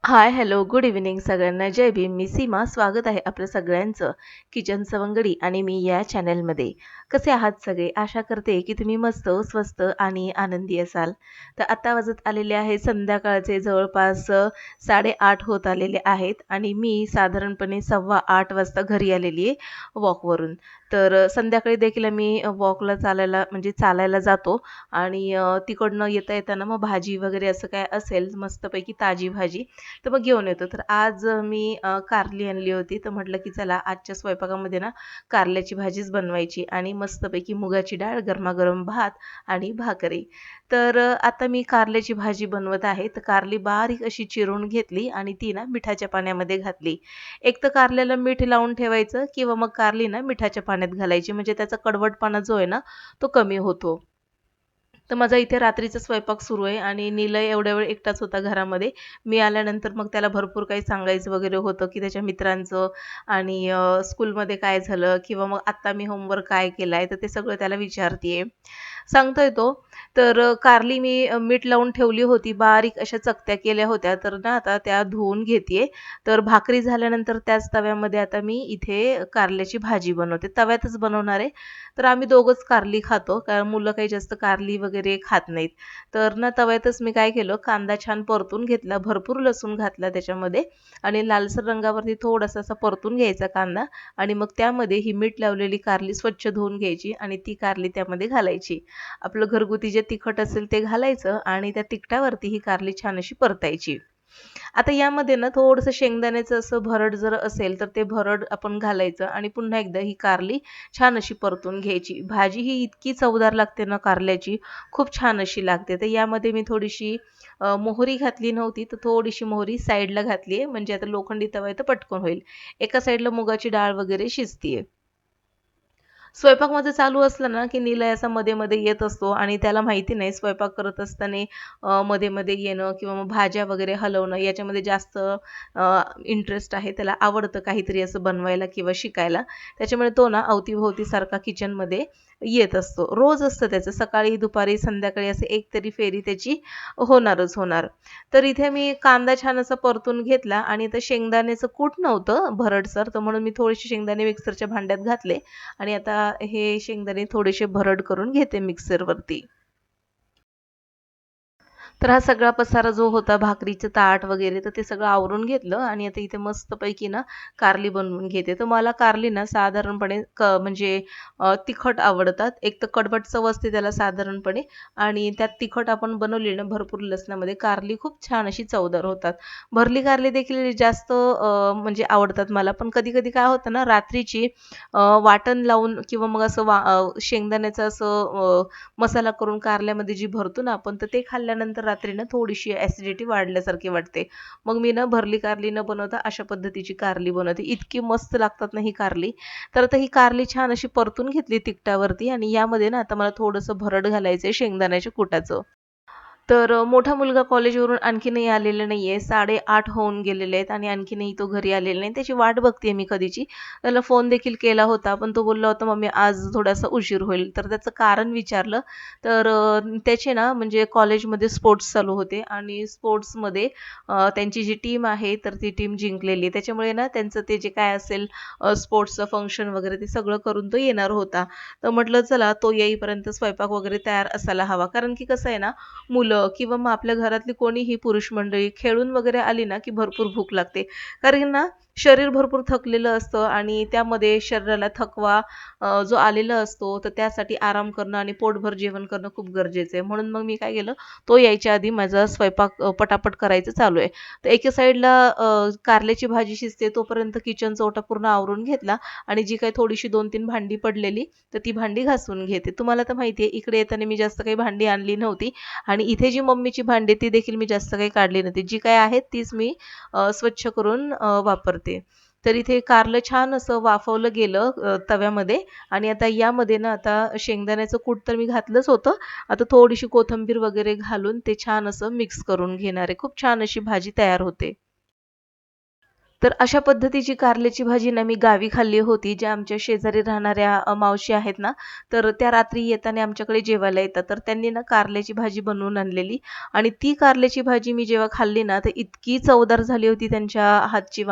हाय, hello, good evening सगळ्यांना. जय भीम. मी सीमा. स्वागत आहे आपलं सगळ्यांचं किचन सवंगडी आणि मी या चॅनलमध्ये. कसे आहात सगळे? आशा करते की तुम्ही मस्त, स्वस्त आणि आनंदी असाल. तर आता वाजत आलेले आहे संध्याकाळचे जवळपास 8:30 होत आलेले आहेत आणि मी साधारणपणे 7:15 वाजता घरी आलेली आहे वॉकवरून. तर संध्याकाळी देखील आम्ही वॉकला चालायला म्हणजे चालायला जातो आणि तिकडनं येता येताना मग भाजी वगैरे असं काय असेल मस्तपैकी ताजी भाजी तर मग घेऊन येतो. तर आज मी कारली आणली होती. तर म्हटलं की चला आजच्या स्वयंपाकामध्ये ना कारल्याची भाजीच बनवायची आणि मस्तपैकी मुगाची डाळ, गरमागरम भात आणि भाकरी. तर आता मी कारल्याची भाजी बनवत आहे. तर कारली बारीक अशी चिरून घेतली आणि ती ना मिठाच्या पाण्यामध्ये घातली. एक तर कारल्याला मीठ लावून ठेवायचं किंवा मग कारली ना मिठाच्या पाण्यात घालायची म्हणजे त्याचा कडवटपणा जो आहे ना तो कमी होतो. तर माझा इथे रात्रीचा स्वयंपाक सुरू आहे आणि निलय एवढ्या वेळ एकटाच होता घरामध्ये. मी आल्यानंतर मग त्याला भरपूर काही सांगायचं वगैरे होतं, की त्याच्या मित्रांचं आणि स्कूलमध्ये काय झालं किंवा मग आत्ता मी होमवर्क काय केलाय, तर ते सगळं त्याला विचारतीये. सांगतोय तो. तर कारली मी मीठ लावून ठेवली होती. बारीक अशा चकत्या केल्या होत्या. तर ना आता त्या धुवून घेतेय. तर भाकरी झाल्यानंतर त्याच तव्यामध्ये आता मी इथे कारल्याची भाजी बनवते. तव्यातच बनवणार आहे. तर आम्ही दोघंच कारली खातो. कारण मुलं काही जास्त कारली वगैरे खात नाहीत. तर ना तव्यातच मी काय केलं, कांदा छान परतून घेतला, भरपूर लसूण घातला त्याच्यामध्ये आणि लालसर रंगावरती थोडासा असा परतून घ्यायचा कांदा आणि मग त्यामध्ये ही मीठ लावलेली कारली स्वच्छ धुवून घ्यायची आणि ती कारली त्यामध्ये घालायची. आपलं घरगुती जे तिखट असेल ते घालायचं आणि त्या तिखटावरती ही कारली छान अशी परतायची. आता यामध्ये ना थोडंसं शेंगदाण्याचं असं भरड जर असेल तर ते भरड आपण घालायचं आणि पुन्हा एकदा ही कारली छान अशी परतून घ्यायची. भाजी ही इतकी चवदार लागते ना कारल्याची, खूप छान अशी लागते. तर यामध्ये मी थोडीशी मोहरी घातली नव्हती, तर थोडीशी मोहरी साईडला घातली आहे, म्हणजे आता लोखंडी तवा आहे तर पटकन होईल. एका साईडला मुगाची डाळ वगैरे शिजतीये. स्वयंपाक माझं चालू असलं ना, की निलय असा मध्ये-मध्ये येत असतो आणि त्याला माहिती नाही स्वयंपाक करत असताना मध्ये-मध्ये येणं किंवा मग भाज्या वगैरे हलवणं याच्यामध्ये जास्त इंटरेस्ट आहे. त्याला आवडतं काहीतरी असं बनवायला किंवा शिकायला. त्याच्यामुळे तो ना अवती सारखा किचनमध्ये येत असतो. रोज असतं त्याचं सकाळी, दुपारी, संध्याकाळी असं एक तरी फेरी त्याची होणारच होणार. तर इथे मी कांदा छान असा परतून घेतला आणि आता शेंगदाण्याचं कूट नव्हतं भरडसर, तर म्हणून मी थोडेसे शेंगदाणे मिक्सरच्या भांड्यात घातले आणि आता हे शेंगदाणे थोडेसे भरड करून घेते मिक्सरवरती. तर हा सगळा पसारा जो होता भाकरीचं ताट वगैरे तर ते सगळं आवरून घेतलं आणि आता इथे मस्तपैकी ना कारली बनवून घेते. तर मला कारली ना साधारणपणे म्हणजे तिखट आवडतात. एक तर कडवट चव असते त्याला साधारणपणे आणि त्यात तिखट आपण बनवली ना भरपूर लसणामध्ये कारली खूप छान अशी चवदार होतात. भरली कारली देखील जास्त म्हणजे आवडतात मला. पण कधी-कधी काय होतं ना रात्रीची वाटण लावून किंवा मग असं शेंगदाण्याचं असं मसाला करून कारल्यामध्ये जी भरतो ना आपण, तर ते खाल्ल्यानंतर रात्री ना थोडीशी ॲसिडिटी वाढल्यासारखी वाटते. मग मी ना भरली कारली न बनवता अशा पद्धतीची कारली बनवते. इतकी मस्त लागतात ना ही कारली. तर आता ही कारली छान अशी परतून घेतली तिखटावरती आणि यामध्ये ना आता मला थोडंसं भरड घालायचं शेंगदाण्याच्या कुटाचं. तर मोठा मुलगा कॉलेजवरून आणखीनही आलेला नाहीये. 8:30 होऊन गेलेले आहेत आणि आणखीनही तो घरी आलेला नाही. त्याची वाट बघतेय मी कधीची. त्याला फोन देखील केला होता, पण तो बोलला होता, "मम्मी आज थोडासा उशीर होईल." तर त्याचं कारण विचारलं, तर त्याचे ना म्हणजे कॉलेजमध्ये स्पोर्ट्स चालू होते आणि स्पोर्ट्समध्ये त्यांची जी टीम आहे, तर ती टीम जिंकलेली आहे. त्याच्यामुळे ना त्यांचं ते जे काय असेल स्पोर्ट्सचं फंक्शन वगैरे ते सगळं करून तो येणार होता. तर म्हटलं चला तो येईपर्यंत स्वयंपाक वगैरे तयार असायला हवा. कारण की कसं आहे ना मुलं किंवा मग आपल्या घरातली कोणीही पुरुष मंडळी खेळून वगैरे आली ना, की भरपूर भूक लागते. कारण ना शरीर भरपूर थकलेलं असतं आणि त्यामध्ये शरीराला थकवा जो आलेला असतो, तर त्यासाठी आराम करणं आणि पोटभर जेवण करणं खूप गरजेचं आहे. म्हणून मग मी काय केलं, तो यायच्या आधी माझा स्वयंपाक पटापट करायचं चालू आहे. तर एका साईडला कारल्याची भाजी शिजते, तोपर्यंत किचनचा ओटा पूर्ण आवरून घेतला आणि जी काही थोडीशी 2-3 भांडी पडलेली, तर ती भांडी घासून घेते. तुम्हाला तर माहिती आहे, इकडे येताना मी जास्त काही भांडी आणली नव्हती. आणि इथे जी मम्मीची भांडी ती देखील मी जास्त काही काढली नव्हती. जी काही आहेत तीच मी स्वच्छ करून वापरते. तर इथे कारलं छान असं वाफवलं गेलं तव्यामध्ये आणि आता यामध्ये ना आता शेंगदाण्याचं कूट तर मी घातलंच होतं. आता थोडीशी कोथिंबीर वगैरे घालून ते छान असं मिक्स करून घेणार आहे. खूप छान अशी भाजी तयार होते. तर अशा पद्धतीची कारल्याची भाजी ना मी गावी खाल्ली होती. ज्या आमच्या शेजारी राहणाऱ्या मावशी आहेत ना, तर त्या रात्री येताना आमच्याकडे जेवायला येतात. तर त्यांनी ना कारल्याची भाजी बनवून आणलेली आणि ती कारल्याची भाजी मी जेव्हा खाल्ली ना, तर इतकी चवदार झाली होती त्यांच्या हातची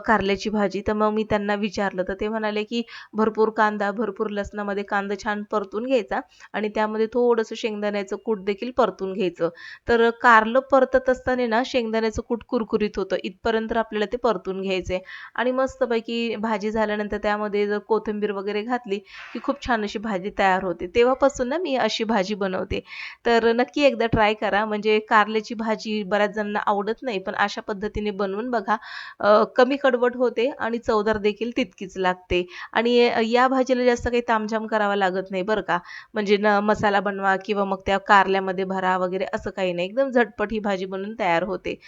कारल्याची भाजी. तर मग मी त्यांना विचारलं, तर ते म्हणाले, की भरपूर कांदा, भरपूर लसणामध्ये कांदा छान परतून घ्यायचा आणि त्यामध्ये थोडंसं शेंगदाण्याचं कूट देखील परतून घ्यायचं. तर कारलं परतत असताना ना शेंगदाण्याचं कूट कुरकुरीत होतं. इथपर्यंत आपल्याला ते परतून घ्यायचे आणि मस्तपैकी भाजी झाल्यानंतर त्यामध्ये जर कोथिंबीर वगैरे घातली, की खूप छान अशी भाजी तयार होते. तेव्हापासून ना मी अशी भाजी बनवते. तर नक्की एकदा ट्राय करा. म्हणजे कारल्याची भाजी बऱ्याच जणांना आवडत नाही, पण अशा पद्धतीने बनवून बघा. कमी कडवट होते आणि चवदार देखील तितकीच लागते आणि या भाजीला जास्त काही तामझाम करावा लागत नाही बरं का. म्हणजे न मसाला बनवा किंवा मग त्या कारल्यामध्ये भरा वगैरे असं काही नाही. एकदम झटपट ही भाजी बनून तयार होते.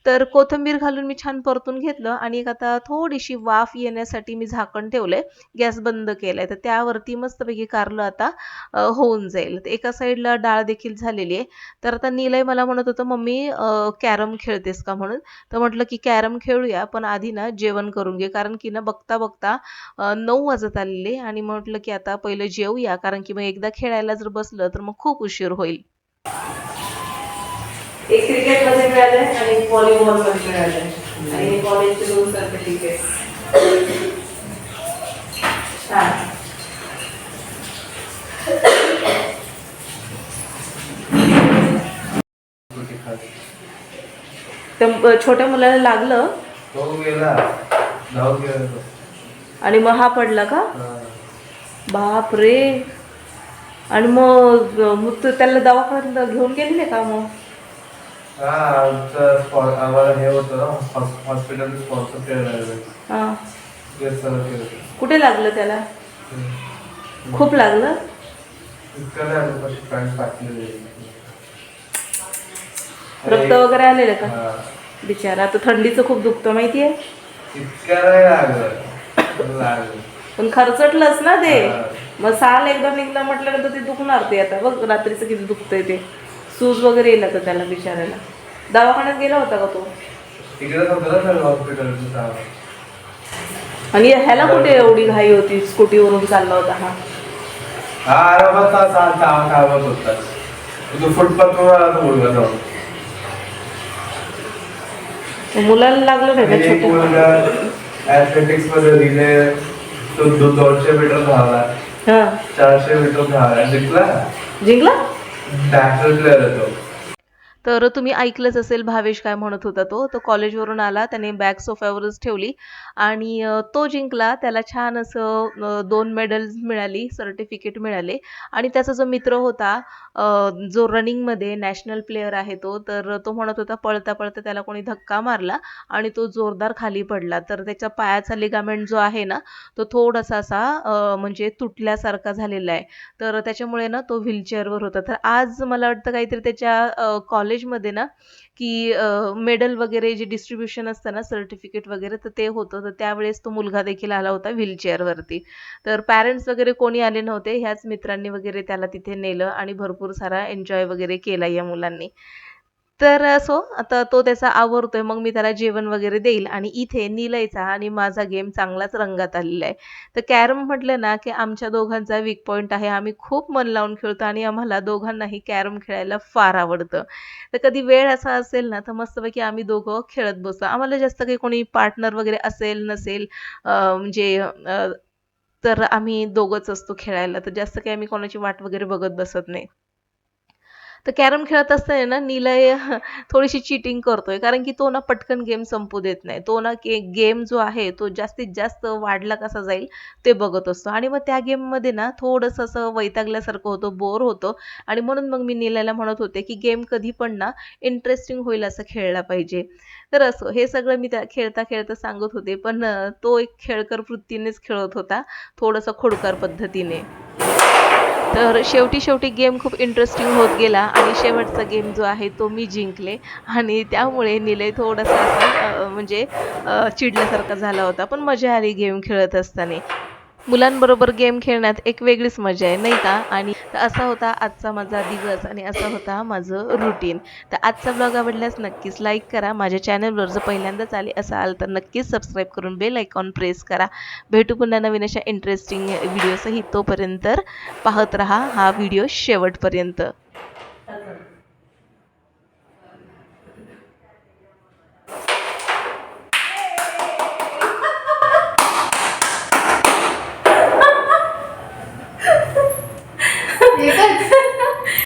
तर कोथिंबीर घालून मी छान परतून घेतलं आणि एक आता थोडीशी वाफ येण्यासाठी मी झाकण ठेवलंय. गॅस बंद केलाय. तर त्यावरती मस्तपैकी कारलं आता होऊन जाईल. तर एका साईडला डाळ देखील झालेली आहे. तर आता निलय मला म्हणत होतं, "मम्मी कॅरम खेळतेस का?" म्हणून. तर म्हटलं, की "कॅरम खेळूया, पण आधी ना जेवण करून घे." कारण की ना बघता-बघता 9 वाजत आलेले आणि म्हटलं, की आता पहिलं जेवूया, कारण की मग एकदा खेळायला जर बसलं तर मग खूप उशीर होईल. एक क्रिकेटमध्ये मिळालंय आणि एक व्हॉलीबॉलमध्ये मिळालंय आणि कॉलेजचे 2 सर्टिफिकेट. छान. तर छोट्या मुलाला लागलं तो गेला धावत गेला तो. आणि मग हा पडला का? बाप रे. आणि मग त्याला दवाखान्यात घेऊन गेलेले का मग? हा आमचं आम्हाला हे होतं ना हॉस्पिटल स्पॉन्सर केलं. हा. केलं. कुठे लागलं त्याला? खूप लागलं? इतकं नाही आलं, कशी पॅन्ट फाटलेली. रक्त वगैरे आलेलं का? हा. बिचारा आता थंडीचं खूप दुखतं माहितीये. इतकं नाही लागलं. पण खरचटलंच ना ते. हा. मग साल एकदा निघलं म्हटल्यानंतर ते दुखणार. ते आता बघ रात्रीचं किती दुखतंय ते. सूज वगैरे येईल आता त्याला बिचारायला. दवाखान्यात गेला होता का तो? तिकडेच होतं ना हॉस्पिटल. आणि ह्याला कुठे एवढी घाई होती? स्कूटीवरून चालला होता हा. हा आरामात कामात होता. तो फुटपाथवर आला तो मुलगा जाऊन. मुलाला लागलं नाही एक का मुलगा ऍथलेटिक्स मध्ये रिले तो 200 मीटर धावला, हा. 400 मीटर धावला, जिंकला? नॅशनल प्लेअर आहे तो. तर तुम्ही ऐकलंच असेल भावेश काय म्हणत होता तो कॉलेजवरून आला, त्याने बॅग सोफ्यावरच ठेवली आणि तो जिंकला. त्याला छान असं 2 मेडल्स मिळाली, सर्टिफिकेट मिळाले आणि त्याचा जो मित्र होता जो रनिंगमध्ये नॅशनल प्लेयर आहे तर तो म्हणत होता पळता-पळता त्याला कोणी धक्का मारला आणि तो जोरदार खाली पडला. तर त्याच्या पायाचा लिगामेंट जो आहे ना, तो थोडासा असा म्हणजे तुटल्यासारखा झालेला आहे. तर त्याच्यामुळे ना तो व्हीलचेअरवर होता. तर आज मला वाटतं काहीतरी त्याच्या कॉलेजमध्ये ना, की मेडल वगैरे जे डिस्ट्रिब्युशन असतं ना, सर्टिफिकेट वगैरे तर ते होतं. तर त्यावेळेस तो मुलगा देखील आला होता व्हीलचेअरवरती. तर पॅरेंट्स वगैरे कोणी आले नव्हते. ह्याच मित्रांनी वगैरे त्याला तिथे नेलं आणि भरपूर सारा एन्जॉय वगैरे केला या मुलांनी. तर असो, आता तो त्याचा आवरतोय. मग मी त्याला जेवण वगैरे देईल आणि इथे निलयचा आणि माझा गेम चांगलाच रंगात आलेला आहे. तर कॅरम म्हटलं ना, की आमच्या दोघांचा वीक पॉइंट आहे. आम्ही खूप मन लावून खेळतो आणि आम्हाला दोघांनाही कॅरम खेळायला फार आवडतं. तर कधी वेळ असा असेल ना, तर मस्तपैकी आम्ही दोघं खेळत बसतो. आम्हाला जास्त काही कोणी पार्टनर वगैरे असेल, नसेल म्हणजे तर आम्ही दोघंच असतो खेळायला. तर जास्त काही आम्ही कोणाची वाट वगैरे बघत बसत नाही. तर कॅरम खेळत असताना ना निलय थोडीशी चीटिंग करतोय कारण की तो ना पटकन गेम संपू देत नाही. तो ना गेम जो आहे तो जास्तीत जास्त वाढला कसा जाईल ते बघत असतो आणि मग त्या गेममध्ये ना थोडंसं असं वैतागल्यासारखं होतं, बोर होतं आणि म्हणून मग मी निलयला म्हणत होते की गेम कधी पण ना इंटरेस्टिंग होईल असं खेळला पाहिजे. तर असं हे सगळं मी त्या खेळता-खेळता सांगत होते. पण तो एक खेळकर वृत्तीनेच खेळत होता, थोडंसं खोडकर पद्धतीने. तर शेवटी गेम खूप इंटरेस्टिंग होत गेला आणि शेवटचा गेम जो आहे तो मी जिंकले आणि त्यामुळे निलय थोडासा असा म्हणजे चिडल्यासारखा झाला होता. पण मजा आली गेम खेळत असताना. मुलांबरोबर गेम खेळण्यात एक वेगळीच मजा आहे नाही का? आणि असा होता आजचा माझा दिवस आणि असं होता माझं रुटीन. तर आजचा ब्लॉग आवडल्यास नक्कीच लाईक करा. माझ्या चॅनलवर जर पहिल्यांदाच आले असाल तर नक्कीच सबस्क्राईब करून बेल आयकॉन प्रेस करा. भेटू पुन्हा नवीन अशा इंटरेस्टिंग व्हिडिओसही. तोपर्यंत पाहत रहा हा व्हिडिओ शेवटपर्यंत.